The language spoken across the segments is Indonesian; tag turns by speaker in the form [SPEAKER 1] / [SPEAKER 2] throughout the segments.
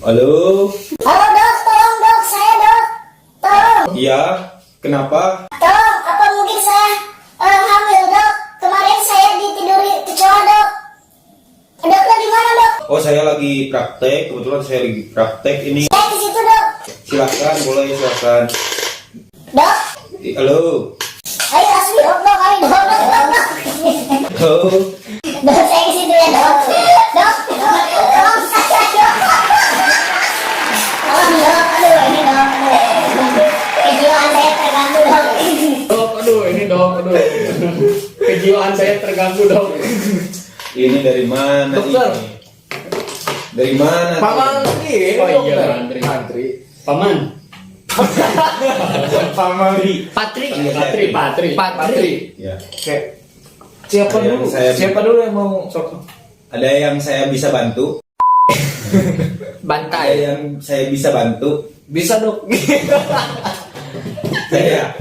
[SPEAKER 1] Halo.
[SPEAKER 2] Halo dok, tolong dok, saya dok. Tolong.
[SPEAKER 1] Iya, kenapa?
[SPEAKER 2] Tolong, apa mungkin saya hamil dok? Kemarin saya ditiduri kecoa dok. Dokter di mana dok?
[SPEAKER 1] Oh, saya lagi praktek. Kebetulan saya lagi praktek ini.
[SPEAKER 2] Saya di situ dok.
[SPEAKER 1] Silakan, boleh silakan.
[SPEAKER 2] Dok,
[SPEAKER 1] Halo.
[SPEAKER 2] ayo asli dok, ayo dok, dok.
[SPEAKER 1] Halo.
[SPEAKER 2] Dok, saya di situ ya dok. Dok, tolong saya dok. Tolong dok, aduh ini dok. Kejiwaan saya terganggu dok.
[SPEAKER 3] Dok, aduh ini dok, aduh. Kejiwaan saya terganggu dok.
[SPEAKER 1] Ini dari mana
[SPEAKER 4] Dokter.
[SPEAKER 1] ini? Dari mana?
[SPEAKER 4] Paman ini
[SPEAKER 3] Oh iya,
[SPEAKER 4] dokter.
[SPEAKER 3] Mantri.
[SPEAKER 4] Mantri.
[SPEAKER 3] Paman.
[SPEAKER 1] Pamali.
[SPEAKER 3] Patri.
[SPEAKER 1] Patri.
[SPEAKER 3] Patri.
[SPEAKER 4] Patri.
[SPEAKER 1] Ya.
[SPEAKER 4] Kayak siapa
[SPEAKER 1] Ada yang
[SPEAKER 4] dulu?
[SPEAKER 1] saya-
[SPEAKER 4] Siapa dulu yang mau sok?
[SPEAKER 1] Ada yang saya bisa bantu? Ada
[SPEAKER 4] Bantai.
[SPEAKER 1] yang saya bisa bantu?
[SPEAKER 4] Bisa dok.
[SPEAKER 1] Saya.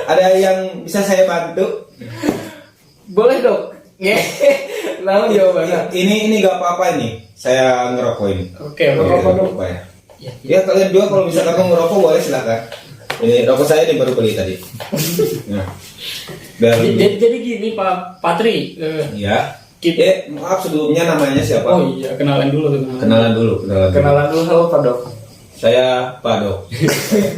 [SPEAKER 1] Ada yang bisa saya bantu?
[SPEAKER 4] Boleh dok. Nah jawabannya.
[SPEAKER 1] Ini gak apa-apa ini. Saya ngerokok ini.
[SPEAKER 3] Oke,
[SPEAKER 1] Iya,
[SPEAKER 3] oke.
[SPEAKER 1] nggak apa-apa ya. Ya kalian juga kalau misalkan mau ngerokok boleh silakan. Ini rokok saya ini baru beli tadi. Nah, biar
[SPEAKER 3] Jadi gini Pak Patri.
[SPEAKER 1] ya.
[SPEAKER 3] Kita.
[SPEAKER 1] Maaf sebelumnya namanya siapa?
[SPEAKER 3] Oh iya, kenalan dulu.
[SPEAKER 1] Kenalan dulu.
[SPEAKER 4] Kenalan dulu halo Pak dok.
[SPEAKER 1] Saya Pak Dok.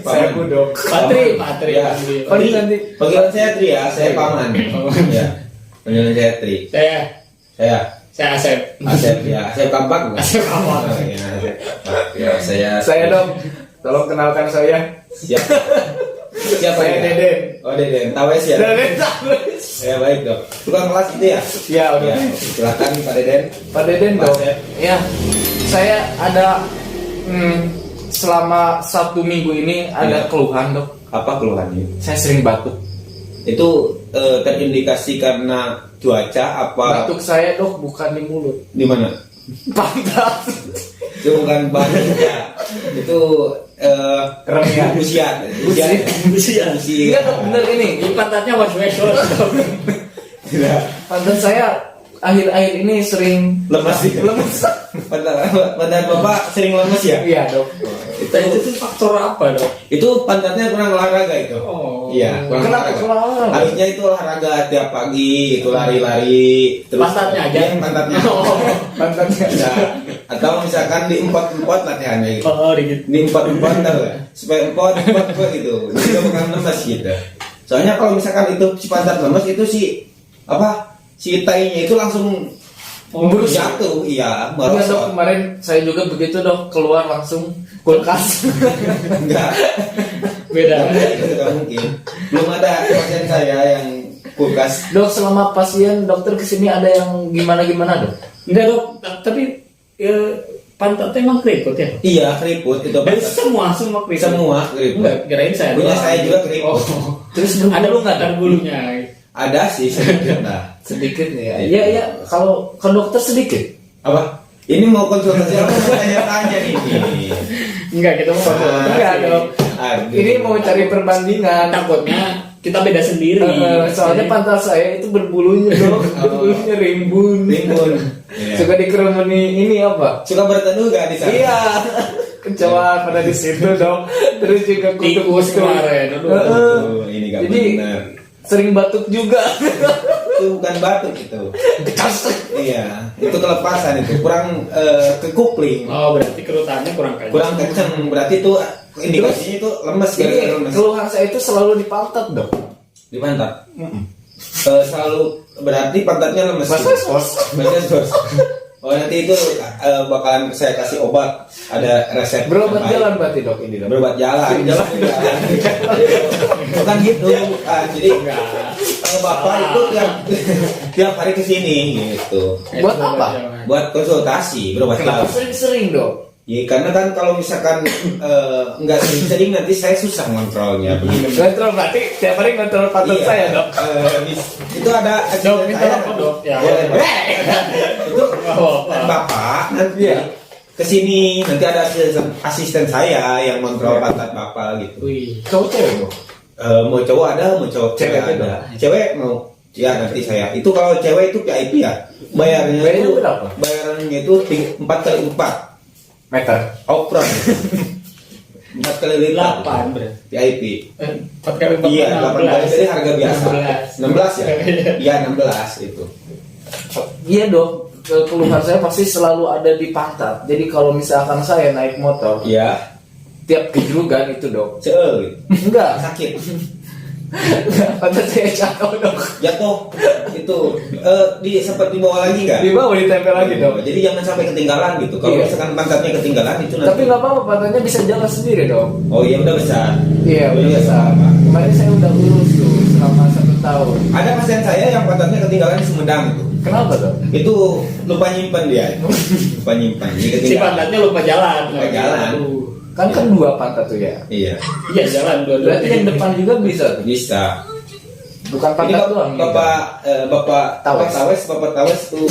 [SPEAKER 4] Saya
[SPEAKER 1] Paman.
[SPEAKER 4] Budok.
[SPEAKER 3] Patri, Patri.
[SPEAKER 1] Ya.
[SPEAKER 4] Patri nanti.
[SPEAKER 1] Panggilan saya Tri ya. Saya Paman.
[SPEAKER 3] Paman.
[SPEAKER 1] Ya. Panggilan saya Tri.
[SPEAKER 3] Saya
[SPEAKER 1] Saya
[SPEAKER 3] Asep.
[SPEAKER 1] Asep ya. Asep Kampak bukan?
[SPEAKER 3] Asep Kampak.
[SPEAKER 1] Oh, ya, Asep Kampak. Ya,
[SPEAKER 4] Saya dok. Tolong kenalkan saya.
[SPEAKER 1] Siap. Siapa
[SPEAKER 4] Saya
[SPEAKER 1] ya?
[SPEAKER 4] Deden.
[SPEAKER 1] Oh Deden. Tawes ya.
[SPEAKER 4] Deden.
[SPEAKER 1] Ya baik Dok. Tukang kelas itu ya?
[SPEAKER 4] Ya udah.
[SPEAKER 1] Ya, silakan Pak Deden.
[SPEAKER 4] Pak Deden
[SPEAKER 1] Pak
[SPEAKER 4] dok.
[SPEAKER 1] Asep.
[SPEAKER 4] Ya. Saya ada selama 1 minggu ini ada
[SPEAKER 1] Ya.
[SPEAKER 4] keluhan dok.
[SPEAKER 1] Apa keluhannya?
[SPEAKER 4] Saya sering batuk.
[SPEAKER 1] Itu terindikasi karena cuaca apa?
[SPEAKER 4] Batuk saya dok bukan di mulut.
[SPEAKER 1] Di mana?
[SPEAKER 4] Pantat.
[SPEAKER 1] Itu bukan batuk ya. Itu
[SPEAKER 4] Kerennya.
[SPEAKER 1] usia.
[SPEAKER 3] Usia.
[SPEAKER 4] Enggak dok bener ini.
[SPEAKER 3] Ini pantatnya was-was.
[SPEAKER 1] Tidak.
[SPEAKER 4] Pantat saya akhir-akhir ini sering
[SPEAKER 1] Lemas ya?
[SPEAKER 4] lemes.
[SPEAKER 1] Pantat Bapak sering lemes ya?
[SPEAKER 4] Iya dok.
[SPEAKER 3] Itu faktor apa dok?
[SPEAKER 1] Itu pantatnya kurang olahraga itu.
[SPEAKER 3] Oh.
[SPEAKER 1] Iya, kurang
[SPEAKER 4] Kenapa
[SPEAKER 1] olahraga.
[SPEAKER 4] kurang olahraga?
[SPEAKER 1] Harusnya itu olahraga tiap pagi, itu lari-lari.
[SPEAKER 3] Pantatnya aja?
[SPEAKER 1] Iya, pantatnya.
[SPEAKER 3] Oh.
[SPEAKER 4] Pantatnya.
[SPEAKER 1] Ya. Atau misalkan di empot-empot latihannya gitu.
[SPEAKER 3] Oh, dikit.
[SPEAKER 1] Di empot-empot tahu nggak? Supaya empot gitu. Jadi bukan lemes gitu. Soalnya kalau misalkan itu si pantat lemes itu si tainya itu langsung jatuh, iya,
[SPEAKER 4] Iya dok,
[SPEAKER 1] merosot.
[SPEAKER 4] kemarin saya juga begitu dok, keluar langsung kulkas.
[SPEAKER 1] Enggak,
[SPEAKER 3] Beda.
[SPEAKER 1] itu tidak mungkin. Belum ada pasien saya yang kulkas.
[SPEAKER 4] Dok, selama pasien dokter kesini ada yang gimana dok?
[SPEAKER 3] Enggak dok, tapi pantatnya emang keriput ya?
[SPEAKER 1] Iya, keriput itu
[SPEAKER 3] Dari
[SPEAKER 1] pantat.
[SPEAKER 3] semua keriput.
[SPEAKER 1] Semua keriput.
[SPEAKER 3] Enggak, kirain saya.
[SPEAKER 1] Punya
[SPEAKER 3] doang.
[SPEAKER 1] saya juga keriput.
[SPEAKER 3] Oh.
[SPEAKER 4] Terus
[SPEAKER 3] Ada
[SPEAKER 4] berbulu nggak
[SPEAKER 3] nggak
[SPEAKER 4] dok?
[SPEAKER 3] bulunya?
[SPEAKER 1] Ada sih sedikit lah.
[SPEAKER 4] Sedikit nih ya. Iya iya, kalau ke dokter sedikit.
[SPEAKER 1] Apa? Ini mau konsultasi apa? Mau tanya-tanya nih.
[SPEAKER 3] Enggak, kita mau
[SPEAKER 4] Enggak dok.
[SPEAKER 1] Aduh.
[SPEAKER 4] Ini mau cari perbandingan.
[SPEAKER 3] takutnya kita beda sendiri.
[SPEAKER 4] Soalnya pantat saya itu berbulunya dok, berbulunya rimbun.
[SPEAKER 1] Rimbun. Iya.
[SPEAKER 4] Suka dikerumuni ini apa?
[SPEAKER 1] Suka berteduh gak di sana?
[SPEAKER 4] Iya. Kecoa pada di situ dok. Terus juga
[SPEAKER 3] Tikus kemarin. Aduh.
[SPEAKER 1] Aduh, ini gak
[SPEAKER 4] Jadi
[SPEAKER 1] benar.
[SPEAKER 4] sering batuk juga.
[SPEAKER 1] Itu bukan batuk itu. Iya, itu kelepasan itu. Kurang kekupling.
[SPEAKER 3] Oh, berarti kerutannya kurang kencang.
[SPEAKER 1] Kurang kenceng. Berarti itu indikasinya itu lemes
[SPEAKER 4] Ini
[SPEAKER 1] gara-gara lemes.
[SPEAKER 4] keluhan saya itu selalu di pantat dok.
[SPEAKER 1] Di pantat. Selalu berarti pantatnya lemes.
[SPEAKER 4] Mas.
[SPEAKER 1] Mas. Oh nanti itu bakalan saya kasih obat. Ada resep.
[SPEAKER 4] Berobat
[SPEAKER 1] yang baik.
[SPEAKER 4] jalan berarti dok ini dok.
[SPEAKER 1] Berobat jalan.
[SPEAKER 4] Jalan.
[SPEAKER 1] Bukan gitu. Bukan. Jadi kalau bapak itu tiap hari kesini gitu.
[SPEAKER 4] Buat apa?
[SPEAKER 1] Buat konsultasi berobat
[SPEAKER 4] Kenapa
[SPEAKER 1] jalan.
[SPEAKER 4] sering-sering dok?
[SPEAKER 1] Ya karena kan kalau misalkan nggak sering-sering nanti saya susah ngontrolnya begitu.
[SPEAKER 4] Ngontrol berarti tiap hari ngontrol pantat
[SPEAKER 1] Iya.
[SPEAKER 4] saya dok.
[SPEAKER 1] Itu ada
[SPEAKER 3] Dok,
[SPEAKER 1] asisten
[SPEAKER 3] minta
[SPEAKER 1] saya.
[SPEAKER 3] apa dok? Ya.
[SPEAKER 1] Boleh, boleh. Itu
[SPEAKER 3] Oh,
[SPEAKER 1] bapak nanti
[SPEAKER 4] Iya.
[SPEAKER 1] kesini nanti ada asisten saya yang kontrol pantat bapak gitu.
[SPEAKER 3] Wih.
[SPEAKER 4] Cowok cewek dok.
[SPEAKER 1] Mau cowok ada, mau cowok
[SPEAKER 4] Cewek
[SPEAKER 1] cewek
[SPEAKER 4] ada.
[SPEAKER 1] ada. Cewek mau ya nanti saya. Itu kalau cewek itu VIP ya. Bayarnya
[SPEAKER 4] Bayarnya
[SPEAKER 1] itu
[SPEAKER 4] berapa?
[SPEAKER 1] bayarannya itu 4x4.
[SPEAKER 4] meter.
[SPEAKER 1] Opron 4 kali lipat
[SPEAKER 3] 8 berarti.
[SPEAKER 1] VIP.
[SPEAKER 3] 4 kali 4
[SPEAKER 1] Iya, 8 kali dari harga biasa. 16 ya? Iya, 16 itu.
[SPEAKER 4] Iya dok, keluhan saya pasti selalu ada di pantat. Jadi kalau misalkan saya naik motor,
[SPEAKER 1] Iya.
[SPEAKER 4] tiap kejlugan itu dok,
[SPEAKER 1] Ceul.
[SPEAKER 4] enggak,
[SPEAKER 1] Sakit.
[SPEAKER 4] pantat saya jatuh dok.
[SPEAKER 1] Jatuh. Itu sempat dibawa lagi enggak?
[SPEAKER 4] Di bawah ditempel lagi dok.
[SPEAKER 1] Jadi jangan sampai ketinggalan gitu. Kalau
[SPEAKER 4] Iya.
[SPEAKER 1] misalkan pantatnya ketinggalan itu nanti.
[SPEAKER 4] Tapi nggak apa-apa, pantatnya bisa jalan sendiri dok.
[SPEAKER 1] Oh iya udah besar.
[SPEAKER 4] Iya, udah
[SPEAKER 1] Iya,
[SPEAKER 4] bisa.
[SPEAKER 1] nggak apa-apa.
[SPEAKER 4] Kemarin saya udah urus tuh selama 1 tahun.
[SPEAKER 1] Ada pasien saya yang pantatnya ketinggalan di Sumedang itu.
[SPEAKER 4] Kenapa dok?
[SPEAKER 1] Itu lupa nyimpan dia. Lupa nyimpan. Jadi
[SPEAKER 3] Si
[SPEAKER 1] ketinggalan.
[SPEAKER 3] pantatnya lupa jalan.
[SPEAKER 1] Lupa jalan.
[SPEAKER 4] Kan 2 pantat tuh ya.
[SPEAKER 1] Iya.
[SPEAKER 3] Iya jalan dua-dua.
[SPEAKER 4] Berarti yang depan juga bisa tuh.
[SPEAKER 1] Bisa.
[SPEAKER 4] Bukan
[SPEAKER 1] Ini
[SPEAKER 4] pantat doang.
[SPEAKER 1] Bapak Tawes tuh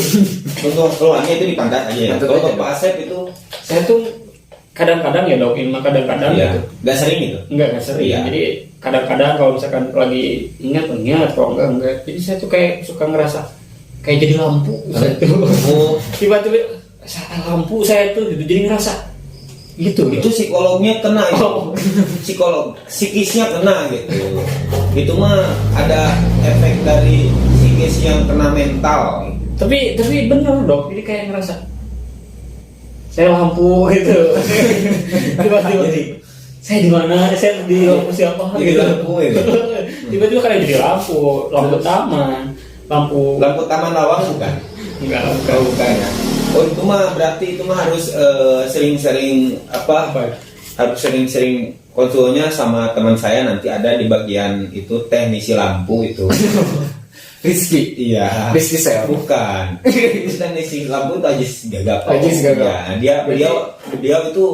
[SPEAKER 1] untuk keluarnya itu di pantat aja ya.
[SPEAKER 4] Pantat
[SPEAKER 1] Kalau
[SPEAKER 4] aja,
[SPEAKER 1] Bapak Asep itu
[SPEAKER 3] Saya tuh kadang-kadang ya dok, ini mah kadang-kadang
[SPEAKER 1] iya,
[SPEAKER 3] gitu.
[SPEAKER 1] nggak sering itu.
[SPEAKER 3] Enggak sering.
[SPEAKER 1] Iya.
[SPEAKER 3] Jadi kadang-kadang kalau misalkan lagi ingat, kalau enggak. Jadi saya tuh kayak suka ngerasa kayak jadi lampu. Saya tuh.
[SPEAKER 1] Oh,
[SPEAKER 3] Tiba-tiba lampu saya tuh gitu. Jadi ngerasa gitu.
[SPEAKER 1] itu psikolognya kena itu. Psikisnya kena gitu. Itu mah ada efek dari psikis yang kena mental.
[SPEAKER 3] Tapi bener dok. Jadi kayak ngerasa saya lampu gitu. Tiba-tiba
[SPEAKER 1] Jadi
[SPEAKER 3] saya di mana? Saya di lampu siapa?
[SPEAKER 1] Jadi
[SPEAKER 3] Gitu.
[SPEAKER 1] lampu itu.
[SPEAKER 3] Tiba-tiba kayak jadi lampu taman, lampu
[SPEAKER 1] Lampu Taman Lawang bukan?
[SPEAKER 3] enggak
[SPEAKER 1] Oh, bukan ya. Oh itu mah berarti itu mah harus sering-sering
[SPEAKER 3] apa ya?
[SPEAKER 1] harus sering-sering konsulnya sama teman saya nanti ada di bagian itu teknisi lampu itu.
[SPEAKER 4] Rizky.
[SPEAKER 1] Iya.
[SPEAKER 4] Rizky saya.
[SPEAKER 1] Bukan. Itu teknisi lampu itu Ajis Gagap.
[SPEAKER 4] Ajis Gagap.
[SPEAKER 1] Ya, beliau itu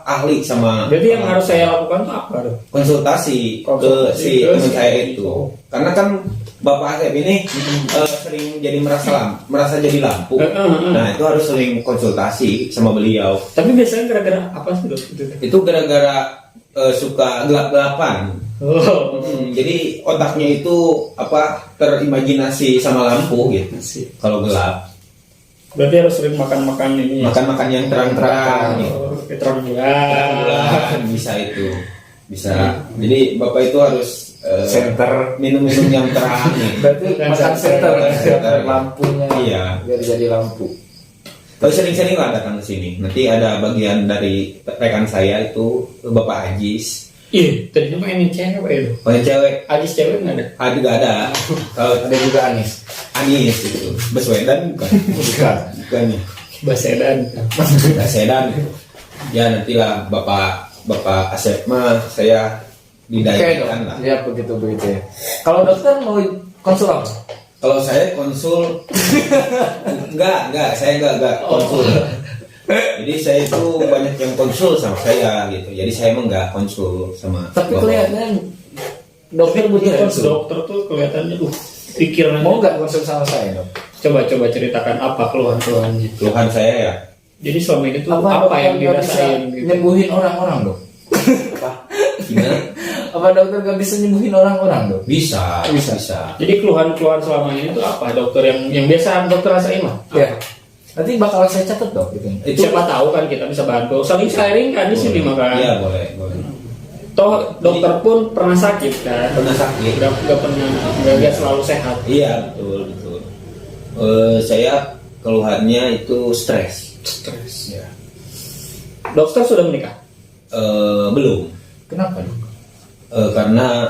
[SPEAKER 1] ahli sama
[SPEAKER 3] Berarti yang harus saya lakukan tuh apa dong?
[SPEAKER 1] konsultasi ke
[SPEAKER 3] Konsultasi
[SPEAKER 1] si
[SPEAKER 3] ke
[SPEAKER 1] teman
[SPEAKER 3] si-
[SPEAKER 1] saya itu. Karena kan Bapak Asep ini sering jadi merasa jadi lampu. Nah, itu harus sering konsultasi sama beliau.
[SPEAKER 3] Tapi biasanya gara-gara apa sih dok?
[SPEAKER 1] Itu gara-gara suka gelap-gelapan.
[SPEAKER 3] Oh,
[SPEAKER 1] Jadi otaknya itu terimajinasi sama lampu gitu. Kalau gelap,
[SPEAKER 3] berarti harus sering makan ini. Ya?
[SPEAKER 1] makan yang terang-terang. Gitu.
[SPEAKER 3] Oh, terang bulan.
[SPEAKER 1] Terang-terang, bisa itu, bisa. Jadi bapak itu harus
[SPEAKER 4] Center.
[SPEAKER 1] minum-minum yang terang. Gitu.
[SPEAKER 4] Berarti
[SPEAKER 3] Bukan
[SPEAKER 4] makan
[SPEAKER 3] center.
[SPEAKER 4] center lampunya.
[SPEAKER 1] Iya.
[SPEAKER 4] Biar jadi lampu.
[SPEAKER 1] Kalau sering-sering lah datang ke sini. Nanti ada bagian dari rekan saya itu Bapak Ajis.
[SPEAKER 3] Iya, tadinya mainin cewek itu.
[SPEAKER 1] Banyak cewek,
[SPEAKER 3] Ajis cewek nggak ada.
[SPEAKER 1] ada nggak ada. Kalau
[SPEAKER 4] Ada juga Anis.
[SPEAKER 1] Anis itu, Baswedan bukan? Bukan ya.
[SPEAKER 3] Basedan.
[SPEAKER 1] Baswedan itu. Ya nantilah Bapak Asep mah saya
[SPEAKER 4] Oke
[SPEAKER 1] didayakan
[SPEAKER 4] dok.
[SPEAKER 1] lah.
[SPEAKER 4] Ya begitu ya. Kalau dokter mau konsul apa?
[SPEAKER 1] Kalau saya konsul enggak, saya enggak konsul. Jadi saya itu banyak yang konsul sama saya gitu. Jadi saya emang enggak konsul sama
[SPEAKER 4] Tapi
[SPEAKER 1] Bapak.
[SPEAKER 4] kelihatannya dokter butuh konsul.
[SPEAKER 3] Dokter tuh kelihatannya pikirannya.
[SPEAKER 4] Mau nggak konsul sama saya dok?
[SPEAKER 3] Coba ceritakan apa keluhan-keluhannya.
[SPEAKER 1] Keluhan saya ya.
[SPEAKER 3] Jadi selama ini tuh
[SPEAKER 4] Apa
[SPEAKER 3] apa yang
[SPEAKER 4] dokter nggak bisa
[SPEAKER 3] dirasain gitu.
[SPEAKER 4] nyembuhin orang-orang dok?
[SPEAKER 1] Gimana?
[SPEAKER 4] Apa dokter nggak bisa nyembuhin orang-orang dok?
[SPEAKER 1] Bisa.
[SPEAKER 3] Jadi keluhan-keluhan selama ini tuh apa dokter yang biasa dokter rasain mah?
[SPEAKER 4] Ya. Nanti bakal saya catat dok gitu.
[SPEAKER 1] Itu
[SPEAKER 3] Siapa tahu kan kita bisa bantu. Saling sharing kan di sini maka.
[SPEAKER 1] Iya, boleh.
[SPEAKER 3] Toh dokter pun pernah sakit kan.
[SPEAKER 1] Pernah sakit.
[SPEAKER 3] Nggak pernah nggak selalu sehat.
[SPEAKER 1] Iya, betul. Saya keluhannya itu stres.
[SPEAKER 3] Stres.
[SPEAKER 1] Ya.
[SPEAKER 3] Dokter sudah menikah?
[SPEAKER 1] Belum.
[SPEAKER 4] Kenapa dok?
[SPEAKER 1] Karena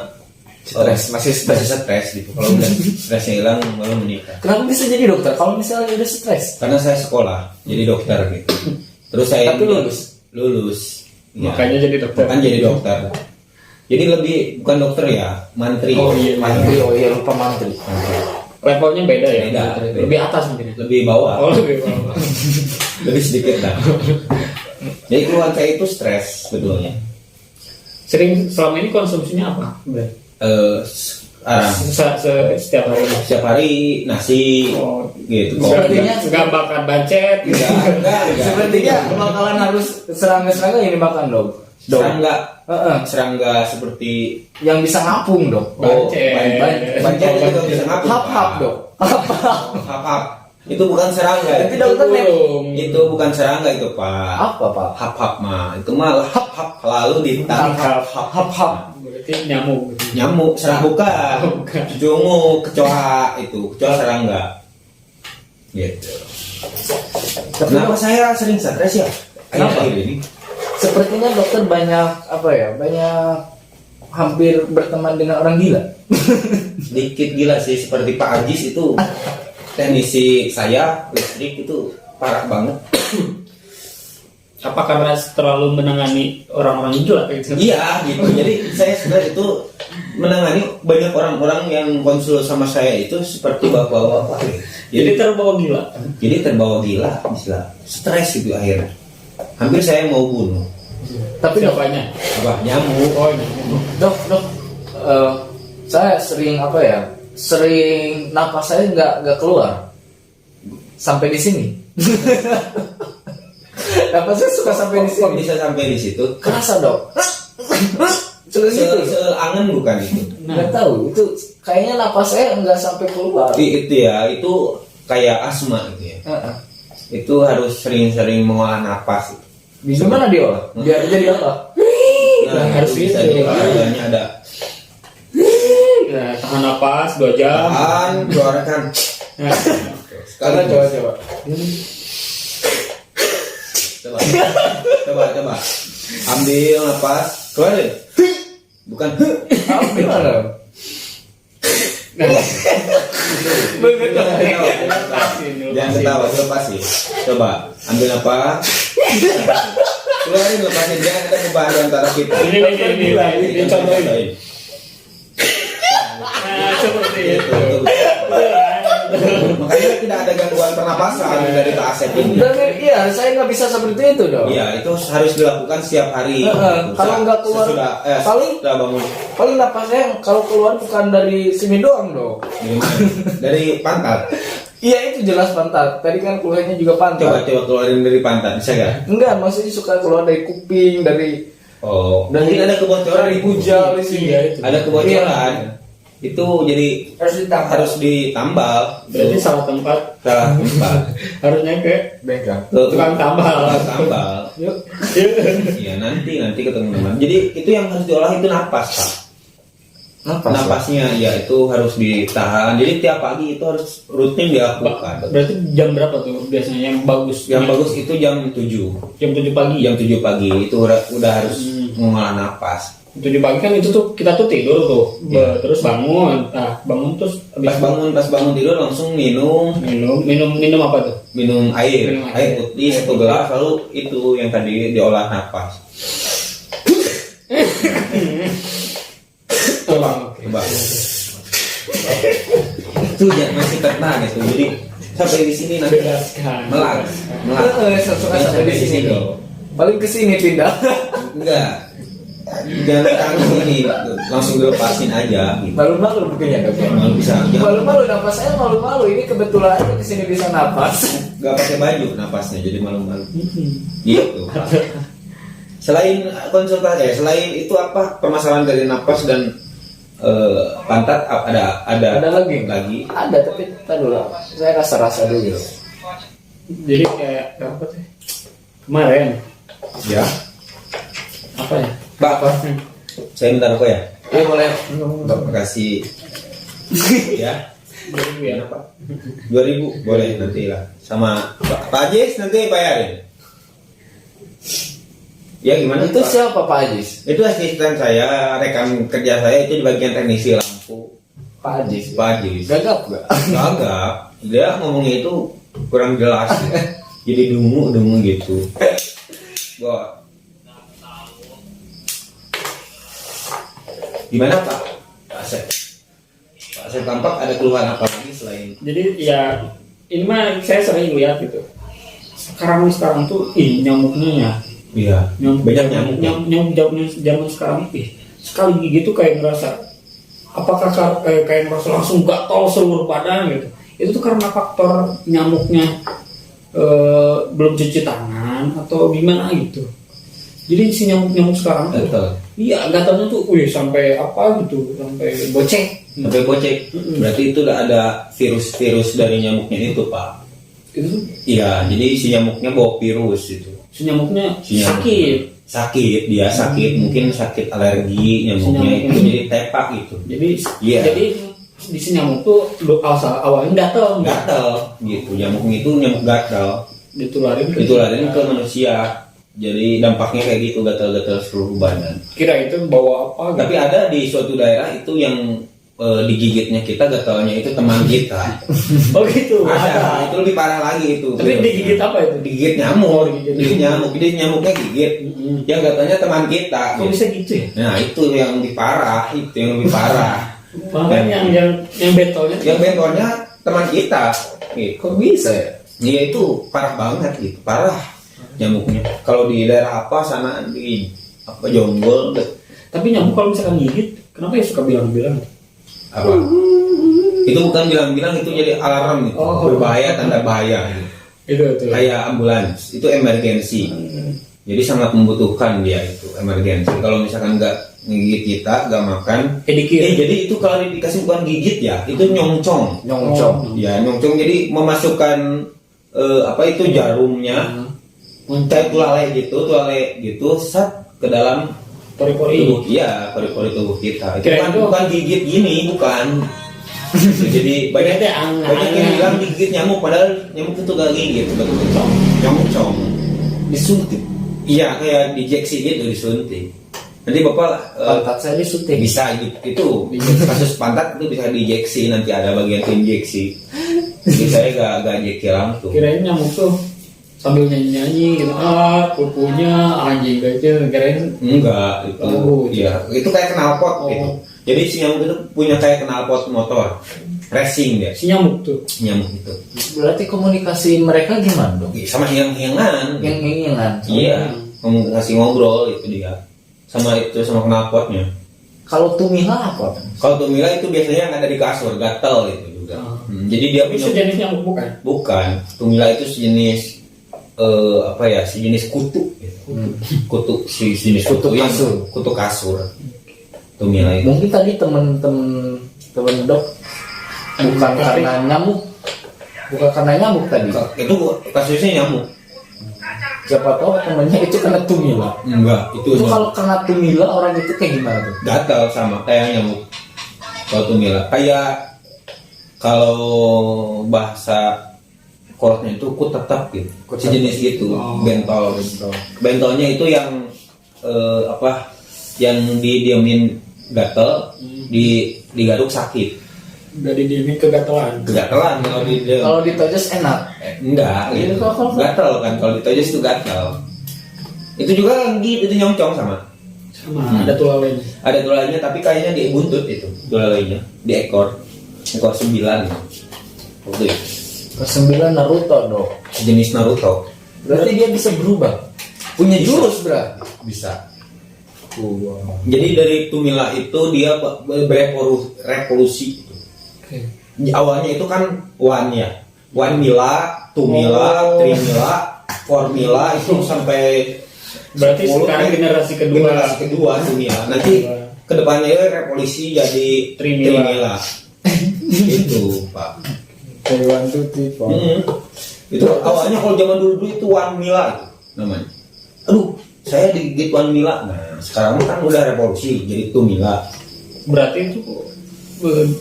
[SPEAKER 4] Stres, masih stres.
[SPEAKER 1] masih stres gitu. Kalau udah stresnya hilang malah menikah.
[SPEAKER 4] Kenapa bisa jadi dokter? Kalau misalnya udah stres?
[SPEAKER 1] Karena saya sekolah jadi dokter gitu. Terus saya
[SPEAKER 4] Tapi lulus.
[SPEAKER 1] Ya.
[SPEAKER 3] Makanya jadi dokter.
[SPEAKER 1] Bukan jadi dokter. Jadi lebih bukan dokter ya, mantri.
[SPEAKER 3] Oh, iya.
[SPEAKER 4] Mantri, oh iya lupa mantri.
[SPEAKER 3] Levelnya beda ya?
[SPEAKER 1] Beda.
[SPEAKER 3] Lebih atas mungkin.
[SPEAKER 1] Lebih bawah.
[SPEAKER 3] Oh, lebih bawah.
[SPEAKER 1] Lebih sedikit lah. Jadi keluhan saya itu stres sebetulnya.
[SPEAKER 3] Sering selama ini konsumsinya apa?
[SPEAKER 1] Arang.
[SPEAKER 3] Setiap hari.
[SPEAKER 1] Setiap hari nasi
[SPEAKER 3] Oh,
[SPEAKER 1] gitu.
[SPEAKER 4] Sepertinya
[SPEAKER 3] nggak bakar bancet.
[SPEAKER 1] Enggak.
[SPEAKER 4] Sepertinya bakalan harus serangga-serangga yang dimakan dok.
[SPEAKER 1] Serangga.
[SPEAKER 4] Heeh.
[SPEAKER 1] Serangga seperti
[SPEAKER 4] Yang bisa ngapung dok.
[SPEAKER 3] Bancet.
[SPEAKER 1] bancet itu bisa ngapung.
[SPEAKER 4] Hap-hap dok.
[SPEAKER 1] Hap-hap. Itu bukan serangga.
[SPEAKER 4] Tapi dokter nih.
[SPEAKER 1] Itu bukan serangga itu Pak.
[SPEAKER 4] Apa Pak?
[SPEAKER 1] Hap-hap mah. Itu mah hap-hap lalu ditangkap.
[SPEAKER 4] Hap-hap.
[SPEAKER 3] Berarti nyamuk.
[SPEAKER 1] Nyamuk serang bukan. Jungu kecoa itu, kecoa serangga. Gitu. Kenapa saya sering stres ya?
[SPEAKER 4] Kenapa?
[SPEAKER 1] Akhir-akhir ini.
[SPEAKER 4] Sepertinya dokter banyak apa ya? Banyak hampir berteman dengan orang gila.
[SPEAKER 1] Sedikit gila sih, seperti Pak Ajis itu teknisi saya listrik itu parah banget.
[SPEAKER 3] Apa karena terlalu menangani orang-orang gila gitu?
[SPEAKER 1] Iya gitu. Jadi saya sebenarnya itu menangani banyak orang-orang yang konsul sama saya itu seperti bapak-bapak.
[SPEAKER 3] Jadi terbawa gila.
[SPEAKER 1] Jadi terbawa gila, bisa stres itu akhirnya. Hampir saya mau bunuh.
[SPEAKER 4] Tapi dok,
[SPEAKER 3] Siapanya?
[SPEAKER 1] Apa? Nyamuk.
[SPEAKER 3] Oh, nyamuk.
[SPEAKER 4] dok, saya sering apa ya? Sering napas saya nggak keluar sampai di sini. Napas saya suka sampai di
[SPEAKER 1] Kok
[SPEAKER 4] sini.
[SPEAKER 1] bisa sampai di situ?
[SPEAKER 4] Kerasa dok. Seperti itu.
[SPEAKER 1] Seangan bukan itu?
[SPEAKER 4] Nggak tahu. Itu kayaknya napas saya nggak sampai keluar.
[SPEAKER 1] Itu ya, itu kayak asma gitu ya.
[SPEAKER 4] Heeh.
[SPEAKER 1] Itu harus sering-sering mengolah napas.
[SPEAKER 4] Gimana diolah? Biar jadi apa?
[SPEAKER 1] Nah,
[SPEAKER 3] harus
[SPEAKER 1] itu bisa
[SPEAKER 3] itu.
[SPEAKER 1] adanya ada.
[SPEAKER 3] Nah, tahan napas 2 jam.
[SPEAKER 1] Tahan, keluarkan.
[SPEAKER 3] Nah,
[SPEAKER 1] Sekali
[SPEAKER 4] Coba.
[SPEAKER 1] Coba. Ambil napas, keluarin. Bukan.
[SPEAKER 4] Gimana?
[SPEAKER 3] nah.
[SPEAKER 1] Jangan ketawa, lepasin. Coba, ambil napas. Keluarin, lepasin. Jangan ada beban di antara kita.
[SPEAKER 3] Ini contohin. Nah, seperti itu.
[SPEAKER 1] Makanya tidak ada gangguan pernapasan dari Kak Asep ini.
[SPEAKER 4] Dan iya, saya nggak bisa seperti itu dong.
[SPEAKER 1] Iya, itu harus dilakukan setiap hari.
[SPEAKER 4] Kalau nggak keluar,
[SPEAKER 1] sudah bangun
[SPEAKER 4] paling napasnya kalau keluar bukan dari sini doang dong.
[SPEAKER 1] dari pantat.
[SPEAKER 4] Iya itu jelas pantat. Tadi kan keluarnya juga pantat.
[SPEAKER 1] Coba keluarin dari pantat, bisa nggak?
[SPEAKER 4] Enggak, maksudnya suka keluar dari kuping, dari
[SPEAKER 1] Oh,
[SPEAKER 4] Dan
[SPEAKER 1] mungkin ada kebocoran
[SPEAKER 4] dari
[SPEAKER 1] di
[SPEAKER 4] bujal di sini.
[SPEAKER 3] Iya, itu.
[SPEAKER 1] Ada kebocoran. Itu jadi harus ditambal.
[SPEAKER 3] Berarti salah tempat.
[SPEAKER 1] Salah tempat.
[SPEAKER 3] Harusnya ke
[SPEAKER 4] bengkel.
[SPEAKER 3] tukang tambal.
[SPEAKER 1] Tambal.
[SPEAKER 3] Yuk.
[SPEAKER 1] Iya, nanti ketemu teman. Jadi itu yang harus diolah itu napas, Pak. Napasnya ya itu harus ditahan. Jadi tiap pagi itu harus rutin dilakukan.
[SPEAKER 3] Berarti jam berapa tuh biasanya yang bagus?
[SPEAKER 1] Yang bagus itu jam 7.
[SPEAKER 3] Jam 7 pagi.
[SPEAKER 1] Jam 7 pagi itu udah harus mengolah napas.
[SPEAKER 3] 7 pagi kan itu tuh kita tuh tidur tuh.
[SPEAKER 1] Iya.
[SPEAKER 3] Terus bangun. Nah, bangun terus
[SPEAKER 1] Pas bangun tidur langsung minum
[SPEAKER 3] apa tuh?
[SPEAKER 1] minum air.
[SPEAKER 3] Minum air.
[SPEAKER 1] Air putih 1 gelas, lalu itu yang tadi diolah napas. Coba. Itu jangan masih tenang itu. Jadi sampai di sini nanti
[SPEAKER 3] Jelaskan.
[SPEAKER 1] melak.
[SPEAKER 4] Sampai di sini dong. Paling ke sini pindah.
[SPEAKER 1] Enggak. Jangan tangan sini, langsung dilepasin aja. Gitu.
[SPEAKER 4] Malu-malu begini dok ya.
[SPEAKER 1] Malu bisa.
[SPEAKER 4] Malu-malu napas saya malu-malu. Ini kebetulan aja di sini bisa napas.
[SPEAKER 1] Gak pakai baju napasnya, jadi malu-malu. Gitu. Selain konsultasi, selain itu apa permasalahan dari napas dan pantat ada
[SPEAKER 4] lagi? Ada tapi kita dulu. Saya rasa dulu.
[SPEAKER 3] Jadi kayak apa tuh? Kemarin
[SPEAKER 1] Ya.
[SPEAKER 3] apa ya?
[SPEAKER 1] Pak, saya minta rokok ya.
[SPEAKER 4] Iya boleh.
[SPEAKER 1] Terima kasih. Ya.
[SPEAKER 3] Ya.
[SPEAKER 1] 2000 boleh nanti lah. Sama Pak Ajis nanti bayarin. Ya gimana?
[SPEAKER 4] Itu
[SPEAKER 1] Pak?
[SPEAKER 4] siapa Pak Ajis?
[SPEAKER 1] Itu asisten saya, rekan kerja saya itu di bagian teknisi lampu.
[SPEAKER 4] Pak Ajis.
[SPEAKER 1] Pak Ajis.
[SPEAKER 4] Gagap gak?
[SPEAKER 1] Agak. Dia ngomongnya itu kurang jelas. Jadi dungu gitu. Wah. Gimana Pak? Pak Asep. Pak Asep tampak ada keluhan apa lagi selain
[SPEAKER 3] Jadi ya ini mah saya sering lihat gitu. Sekarang tuh nyamuknya ya.
[SPEAKER 1] Iya. Banyak nyamuk.
[SPEAKER 3] Nyamuk zaman sekarang sekali gigi tuh kayak ngerasa apakah kayak ngerasa langsung gatal seluruh badan gitu. Itu tuh karena faktor nyamuknya belum cuci tangan atau gimana gitu. Jadi si nyamuk sekarang tuh
[SPEAKER 1] Gatal.
[SPEAKER 3] iya gatalnya tuh sampai apa gitu, sampai bocek.
[SPEAKER 1] Sampai bocek. Berarti itu udah ada virus dari nyamuknya itu, Pak.
[SPEAKER 3] Itu
[SPEAKER 1] Iya, jadi si nyamuknya bawa virus itu.
[SPEAKER 3] si nyamuknya
[SPEAKER 1] Si nyamuk-
[SPEAKER 3] sakit.
[SPEAKER 1] Sakit, dia sakit, mungkin sakit alergi nyamuknya
[SPEAKER 3] Si
[SPEAKER 1] itu
[SPEAKER 3] nyamuknya.
[SPEAKER 1] jadi tepak gitu.
[SPEAKER 3] Jadi
[SPEAKER 1] Iya.
[SPEAKER 3] jadi di si nyamuk tuh awalnya datang
[SPEAKER 1] Gatal gitu, nyamuknya itu nyamuk gatal. Ditularin ke manusia. Jadi dampaknya kayak gitu, gatal-gatal seluruh badan.
[SPEAKER 3] Kira itu bawa apa?
[SPEAKER 1] Tapi ada di suatu daerah itu yang digigitnya kita, gatalnya itu teman kita.
[SPEAKER 3] Oh gitu.
[SPEAKER 1] Ada, itu lebih parah lagi itu.
[SPEAKER 3] Tapi digigit apa itu?
[SPEAKER 1] Digigit nyamuk,
[SPEAKER 3] Oh, digigit
[SPEAKER 1] nyamuk, jadi nyamuknya gigit.
[SPEAKER 3] Mm-mm.
[SPEAKER 1] Yang gatalnya teman kita.
[SPEAKER 3] Kok
[SPEAKER 1] gitu.
[SPEAKER 3] bisa gitu ya?
[SPEAKER 1] Nah itu yang lebih parah, itu yang lebih parah.
[SPEAKER 3] Bahkan yang bentolnya
[SPEAKER 1] Yang bentornya teman kita. Gitu.
[SPEAKER 4] Kok bisa ya?
[SPEAKER 1] Iya itu parah banget gitu, parah nyamuknya. Kalau di daerah apa sana di apa Jonggol,
[SPEAKER 3] Tapi nyamuk kalau misalkan gigit, kenapa ya suka bilang-bilang?
[SPEAKER 1] apa? Itu bukan bilang-bilang, itu jadi alarm gitu.
[SPEAKER 3] Oh.
[SPEAKER 1] Berbahaya, tanda bahaya gitu.
[SPEAKER 3] Itu.
[SPEAKER 1] Kayak ambulans, itu emergensi. Jadi sangat membutuhkan dia itu emergensi. Kalau misalkan nggak ngigit kita, nggak makan.
[SPEAKER 3] Dikit.
[SPEAKER 1] Jadi itu kalau dikasih bukan gigit ya, itu nyongcong.
[SPEAKER 4] Nyongcong.
[SPEAKER 1] Ya nyongcong, jadi memasukkan apa itu jarumnya, kayak tulale gitu, set ke dalam
[SPEAKER 3] Pori-pori.
[SPEAKER 1] tubuh, iya pori-pori tubuh kita. Itu
[SPEAKER 3] Kirain
[SPEAKER 1] bukan
[SPEAKER 3] itu-
[SPEAKER 1] gigit gini, bukan. Jadi banyak banyak yang bilang digigit nyamuk, padahal nyamuk itu gak gigit, betul nyongcong.
[SPEAKER 4] Disuntik.
[SPEAKER 1] Iya kayak diinjeksi gitu, disuntik. Nanti bapak
[SPEAKER 4] Pantat saya disuntik.
[SPEAKER 1] bisa itu kasus pantat itu bisa diinjeksi, nanti ada bagian injeksi. Jadi saya gak injeksi langsung.
[SPEAKER 3] Kirain nyamuk tuh sambil nyanyi-nyanyi gitu. Kukunya anjing gitu. Kirain
[SPEAKER 1] Enggak, itu
[SPEAKER 3] Oh,
[SPEAKER 1] ya itu kayak knalpot
[SPEAKER 3] Oh.
[SPEAKER 1] gitu. Jadi si nyamuk itu punya kayak knalpot motor, racing dia,
[SPEAKER 3] si nyamuk tuh.
[SPEAKER 1] nyamuk itu.
[SPEAKER 4] Berarti komunikasi mereka gimana dong?
[SPEAKER 1] Sama hiang-hiangan.
[SPEAKER 4] Yang ngingan.
[SPEAKER 1] Iya, komunikasi ngobrol itu dia. Sama knalpotnya.
[SPEAKER 4] Kalau tumila apa?
[SPEAKER 1] Kalau tumila itu biasanya yang ada di kasur, gatel itu juga.
[SPEAKER 3] Ah.
[SPEAKER 1] Jadi dia
[SPEAKER 3] Tapi
[SPEAKER 1] punya
[SPEAKER 3] sejenis nyamuk bukan?
[SPEAKER 1] bukan. Tumila itu sejenis apa ya? Sejenis kutu. Gitu. Kutu sejenis
[SPEAKER 4] Kutu
[SPEAKER 1] yang-
[SPEAKER 4] kasur.
[SPEAKER 1] Kutu kasur. Tumila itu.
[SPEAKER 4] Mungkin tadi temen dok bukan karena nyamuk, bukan karena nyamuk tadi.
[SPEAKER 1] Itu kasusnya nyamuk.
[SPEAKER 4] Siapa tahu temennya itu kena tumila.
[SPEAKER 1] Enggak, itu
[SPEAKER 4] Itu
[SPEAKER 1] nyamuk.
[SPEAKER 4] kalau kena tumila orang itu kayak gimana tuh?
[SPEAKER 1] Gatal sama kayak nyamuk. Kalau tumila kayak kalau bahasa kolotnya itu kutetap gitu. Sejenis itu,
[SPEAKER 3] Oh.
[SPEAKER 1] bentol. Bentolnya itu yang apa? Yang didiemin gatel, digaruk sakit.
[SPEAKER 3] Udah didiemin kegatelan.
[SPEAKER 1] Gatelan kalau di
[SPEAKER 4] Kalau ditojos enak.
[SPEAKER 1] enggak
[SPEAKER 4] Iya,
[SPEAKER 1] gitu.
[SPEAKER 4] kalau-
[SPEAKER 1] Gatel kan kalau ditojos itu gatel. Itu juga gitu, itu nyongcong sama.
[SPEAKER 3] Sama ada tulalainya.
[SPEAKER 1] Ada tulalainya tapi kayaknya di buntut itu tulalainya, di ekor 9 waktu itu.
[SPEAKER 4] Kesembilan Naruto dok.
[SPEAKER 1] Jenis Naruto.
[SPEAKER 4] Berarti dia bisa berubah. Punya jurus berarti.
[SPEAKER 1] Bisa. Jadi dari Tumila itu dia berevolusi.
[SPEAKER 3] Oke.
[SPEAKER 1] Awalnya itu kan Wan ya, Wan Mila, Tumila,
[SPEAKER 3] Oh.
[SPEAKER 1] Trimila, Formila itu sampai
[SPEAKER 3] Berarti
[SPEAKER 1] 10,
[SPEAKER 3] sekarang generasi kedua.
[SPEAKER 1] generasi kedua Tumila. Nanti kedepannya revolusi jadi
[SPEAKER 3] Trimila.
[SPEAKER 1] Trimila. Itu Pak.
[SPEAKER 4] Hewan tuh tipe.
[SPEAKER 1] Itu awalnya kalau zaman dulu itu Wan Mila itu namanya. Aduh, saya digigit Wan Mila. Nah, sekarang kan udah revolusi jadi Tumila.
[SPEAKER 3] Berarti itu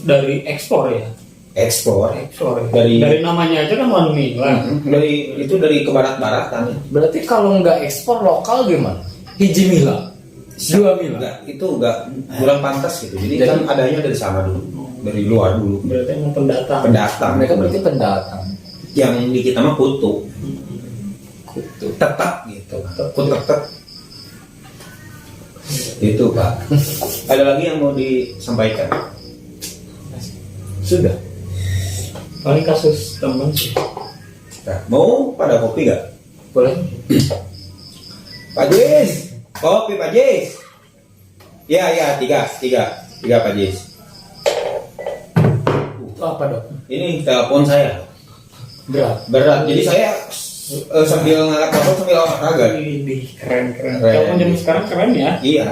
[SPEAKER 3] dari ekspor ya.
[SPEAKER 1] Ekspor
[SPEAKER 3] Ekspor.
[SPEAKER 1] Dari-
[SPEAKER 3] Dari namanya aja kan One Mila.
[SPEAKER 1] dari ke barat-baratan.
[SPEAKER 4] Berarti kalau nggak ekspor lokal gimana? Hiji mila, dua mila.
[SPEAKER 1] Itu enggak kurang pantas gitu. Jadi kan adanya dari sana dulu, dari luar dulu.
[SPEAKER 3] Berarti emang pendatang.
[SPEAKER 1] Pendatang.
[SPEAKER 4] Mereka berarti pendatang.
[SPEAKER 1] Yang di kita mah kutu,
[SPEAKER 4] Kutu.
[SPEAKER 1] tetap gitu. Kutu tetap. Itu Pak. Ada lagi yang mau disampaikan?
[SPEAKER 4] Sudah.
[SPEAKER 3] Paling kasus temen sih.
[SPEAKER 1] Nah, mau pada kopi gak?
[SPEAKER 4] Boleh.
[SPEAKER 1] Pak Jis, kopi Pak Jis. Ya, tiga Pak Jis.
[SPEAKER 4] Itu apa dok?
[SPEAKER 1] Ini telepon saya
[SPEAKER 4] Berat.
[SPEAKER 1] Jadi saya sambil ngangkat telepon sambil olahraga.
[SPEAKER 3] Ini keren.
[SPEAKER 1] Keren.
[SPEAKER 3] Telepon zaman sekarang keren ya.
[SPEAKER 1] Iya.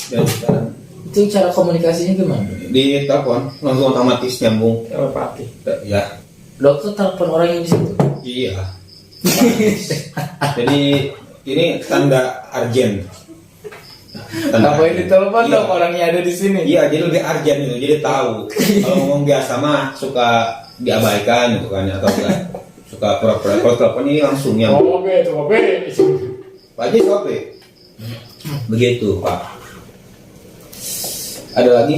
[SPEAKER 1] Dan sekarang
[SPEAKER 4] Itu cara komunikasinya gimana?
[SPEAKER 1] di telepon langsung otomatis nyambung.
[SPEAKER 3] Telepati.
[SPEAKER 1] Ya.
[SPEAKER 4] dokter telepon orang yang di situ.
[SPEAKER 1] Iya. Jadi ini tanda urgent.
[SPEAKER 4] Ngapain ditelepon
[SPEAKER 1] Iya.
[SPEAKER 4] dong orangnya ada di sini?
[SPEAKER 1] Iya, jadi lebih urgent itu. Jadi tahu. Kalau ngomong biasa mah suka diabaikan gitu kan, atau enggak suka pura-pura. Kalau telepon ini langsung yang
[SPEAKER 3] itu mobil.
[SPEAKER 1] Pak Haji sope. Begitu Pak. Ada lagi?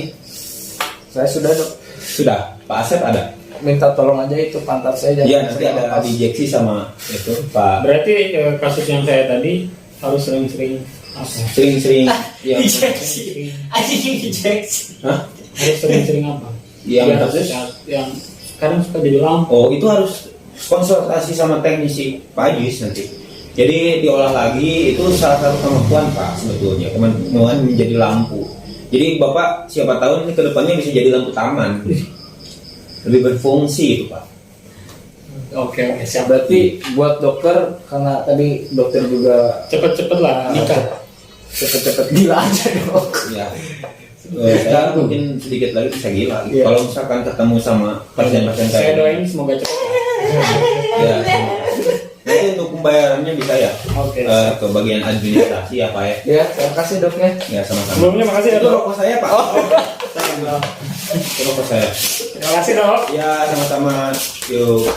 [SPEAKER 4] Saya sudah dok.
[SPEAKER 1] Sudah. Pak Asep ada.
[SPEAKER 4] Minta tolong aja itu pantat saya. jangan
[SPEAKER 1] Iya, nanti
[SPEAKER 4] saya
[SPEAKER 1] ada
[SPEAKER 4] lepas.
[SPEAKER 1] diinjeksi sama itu Pak.
[SPEAKER 3] Berarti kasus yang saya tadi harus sering-sering apa?
[SPEAKER 1] Sering-sering yang
[SPEAKER 3] Sering.
[SPEAKER 1] Hah?
[SPEAKER 3] Harus sering-sering apa?
[SPEAKER 1] Yang
[SPEAKER 3] Biar
[SPEAKER 1] kasus?
[SPEAKER 3] yang sekarang suka jadi lampu.
[SPEAKER 1] Oh, itu harus konsultasi sama teknisi Pak Ajis nanti. Jadi diolah lagi, itu salah satu kemampuan Pak sebetulnya, kemampuan menjadi lampu. Jadi Bapak siapa tahu ini kedepannya bisa jadi lampu taman, lebih berfungsi itu Pak.
[SPEAKER 3] Oke, siap.
[SPEAKER 4] Berarti buat dokter, karena tadi dokter juga
[SPEAKER 3] Cepet-cepet lah nikah.
[SPEAKER 4] cepet-cepet gila aja dok.
[SPEAKER 1] Ya, saya mungkin sedikit lagi bisa gila.
[SPEAKER 4] Iya.
[SPEAKER 1] Kalau misalkan ketemu sama pasien-pasien
[SPEAKER 3] Saya
[SPEAKER 1] kayak
[SPEAKER 3] doain semoga cepet.
[SPEAKER 1] ya, nanti untuk pembayarannya bisa ya
[SPEAKER 3] Oke.
[SPEAKER 1] ke bagian administrasi ya Pak ya.
[SPEAKER 4] Ya, terima kasih doknya.
[SPEAKER 1] Ya sama-sama.
[SPEAKER 3] Sebelumnya makasih ya
[SPEAKER 1] Itu
[SPEAKER 3] dok.
[SPEAKER 1] rokok saya Pak. Itu rokok saya.
[SPEAKER 3] Terima kasih dok.
[SPEAKER 1] Ya sama-sama. Yuk.